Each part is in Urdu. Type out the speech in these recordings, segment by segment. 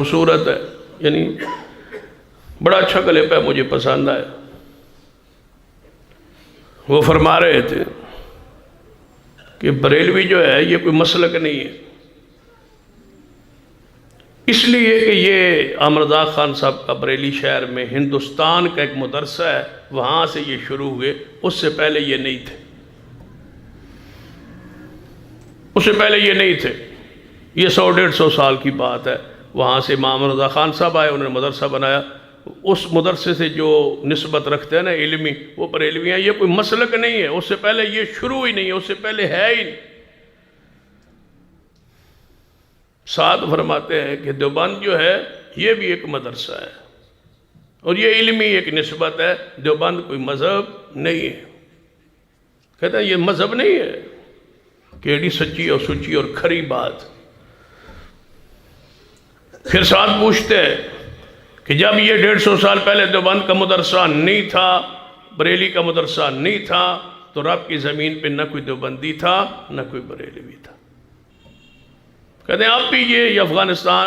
خوبصورت ہے، یعنی بڑا اچھا کلپ ہے، مجھے پسند آیا۔ وہ فرما رہے تھے کہ بریلوی جو ہے یہ کوئی مسلک نہیں ہے، اس لیے کہ یہ احمد رضا خان صاحب کا بریلی شہر میں ہندوستان کا ایک مدرسہ ہے، وہاں سے یہ شروع ہوئے، اس سے پہلے یہ نہیں تھے، اس سے پہلے یہ نہیں تھے۔ یہ 100-150 سال کی بات ہے۔ وہاں سے امام رضا خان صاحب آئے، انہوں نے مدرسہ بنایا، اس مدرسے سے جو نسبت رکھتے ہیں نا علمی، وہ بریلوی ہیں۔ یہ کوئی مسلک نہیں ہے، اس سے پہلے یہ شروع ہی نہیں ہے، اس سے پہلے ہے ہی نہیں۔ ساتھ فرماتے ہیں کہ دیوبند جو ہے یہ بھی ایک مدرسہ ہے اور یہ علمی ایک نسبت ہے، دیوبند کوئی مذہب نہیں ہے۔ کہتے ہیں یہ مذہب نہیں ہے، کیڑی سچی اور سچی اور کھری بات۔ پھر ساتھ پوچھتے ہیں کہ جب یہ 150 سال پہلے دیوبند کا مدرسہ نہیں تھا، بریلی کا مدرسہ نہیں تھا، تو رب کی زمین پہ نہ کوئی دیوبندی تھا نہ کوئی بریلوی تھا۔ کہتے ہیں آپ بھی یہ افغانستان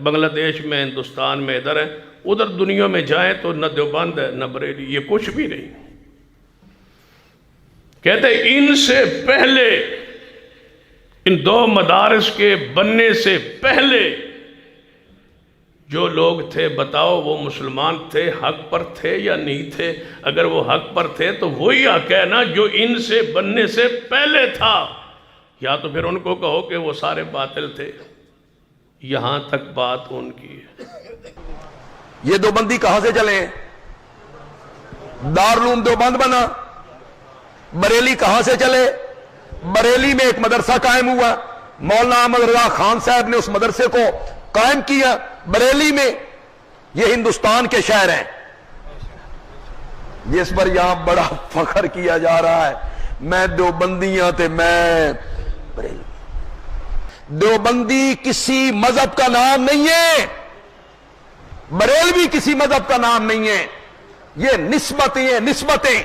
بنگلہ دیش میں، ہندوستان میں، ادھر ہے، ادھر دنیا میں جائیں تو نہ دیوبند ہے نہ بریلی، یہ کچھ بھی نہیں۔ کہتے ہیں ان سے پہلے، ان دو مدارس کے بننے سے پہلے جو لوگ تھے، بتاؤ وہ مسلمان تھے، حق پر تھے یا نہیں تھے؟ اگر وہ حق پر تھے تو وہی حق ہے نا جو ان سے بننے سے پہلے تھا، یا تو پھر ان کو کہو کہ وہ سارے باطل تھے۔ یہاں تک بات ان کی ہے۔ یہ دیوبندی کہاں سے چلے ہیں؟ دارالعلوم دیوبند بنا۔ بریلی کہاں سے چلے؟ بریلی میں ایک مدرسہ قائم ہوا، مولانا احمد رضا خان صاحب نے اس مدرسے کو قائم کیا بریلی میں۔ یہ ہندوستان کے شہر ہیں جس پر یہاں بڑا فخر کیا جا رہا ہے، میں دیوبندیاں تے میں بریلی۔ دیوبندی کسی مذہب کا نام نہیں ہے، بریلوی کسی مذہب کا نام نہیں ہے، یہ نسبتیں ہیں، نسبتیں۔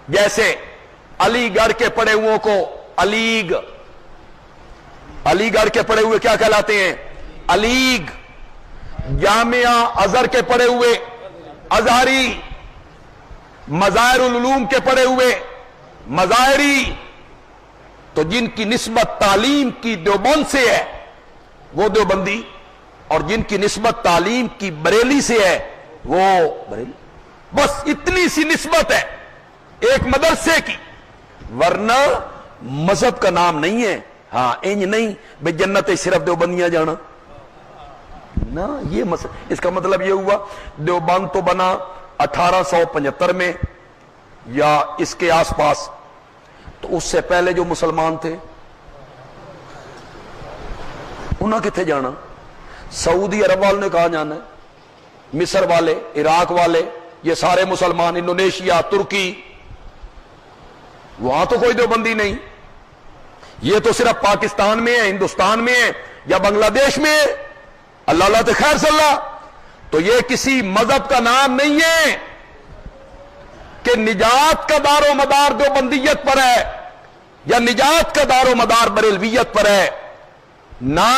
جیسے علی گڑھ کے پڑھے ہوئوں کو علیگ، علی گڑھ کے پڑھے ہوئے کیا کہلاتے ہیں؟ علیگ۔ جامعہ ازہر کے پڑھے ہوئے ازہری، مظاہر العلوم کے پڑھے ہوئے مظاہری۔ تو جن کی نسبت تعلیم کی دیوبند سے ہے وہ دیوبندی، اور جن کی نسبت تعلیم کی بریلی سے ہے وہ بریلی۔ بس اتنی سی نسبت ہے ایک مدرسے کی، ورنہ مذہب کا نام نہیں ہے۔ ہاں انج نہیں بے جنت صرف دیوبندیاں جانا نا، یہ اس کا مطلب یہ ہوا دیوبند تو بنا 1875 میں یا اس کے آس پاس، تو اس سے پہلے جو مسلمان تھے انہاں کتنے جانا؟ سعودی عرب والوں نے کہاں جانا ہے؟ مصر والے، عراق والے، یہ سارے مسلمان، انڈونیشیا، ترکی، وہاں تو کوئی دیوبندی نہیں۔ یہ تو صرف پاکستان میں ہے، ہندوستان میں ہے یا بنگلہ دیش میں ہے، اللہ اللہ تے خیر صلی اللہ۔ تو یہ کسی مذہب کا نام نہیں ہے کہ نجات کا دار و مدار دیوبندیت پر ہے یا نجات کا دار و مدار بریلویت پر ہے، نہ،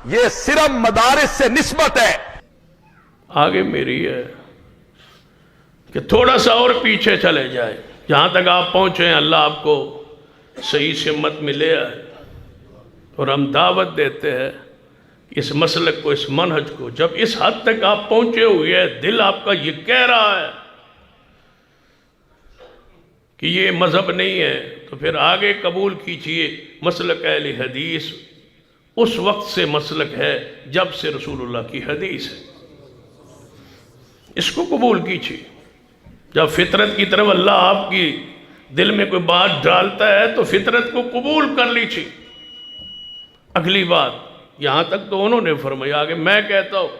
یہ صرف مدارس سے نسبت ہے۔ آگے میری ہے کہ تھوڑا سا اور پیچھے چلے جائے، جہاں تک آپ پہنچے ہیں اللہ آپ کو صحیح سمت ملے ہے، اور ہم دعوت دیتے ہیں اس مسلک کو، اس منہج کو۔ جب اس حد تک آپ پہنچے ہوئے ہیں، دل آپ کا یہ کہہ رہا ہے کہ یہ مذہب نہیں ہے، تو پھر آگے قبول کیجئے مسلک اہل حدیث اس وقت سے مسلک ہے جب سے رسول اللہ کی حدیث ہے، اس کو قبول کیجئے۔ جب فطرت کی طرف اللہ آپ کی دل میں کوئی بات ڈالتا ہے تو فطرت کو قبول کر لیجئے۔ اگلی بات، یہاں تک تو انہوں نے فرمایا، آگے میں کہتا ہوں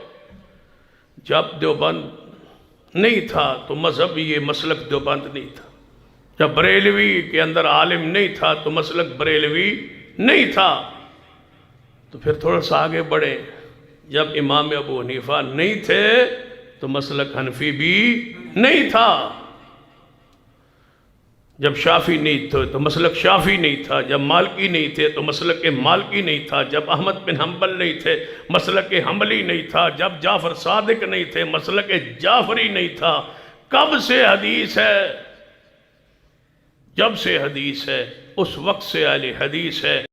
جب دیوبند نہیں تھا تو مذہب یہ مسلک دیوبند نہیں تھا، جب بریلوی کے اندر عالم نہیں تھا تو مسلک بریلوی نہیں تھا۔ تو پھر تھوڑا سا آگے بڑھے، جب امام ابو حنیفہ نہیں تھے تو مسلک حنفی بھی نہیں تھا۔ جب شافی نہیں تھے تو مسلک شافی نہیں تھا، جب مالکی نہیں تھے تو مسلک مالکی نہیں تھا، جب احمد بن حنبل نہیں تھے مسلک حنبلی نہیں تھا، جب جعفر صادق نہیں تھے مسلک جعفری نہیں تھا۔ کب سے حدیث ہے؟ جب سے حدیث ہے اس وقت سے اہل حدیث ہے۔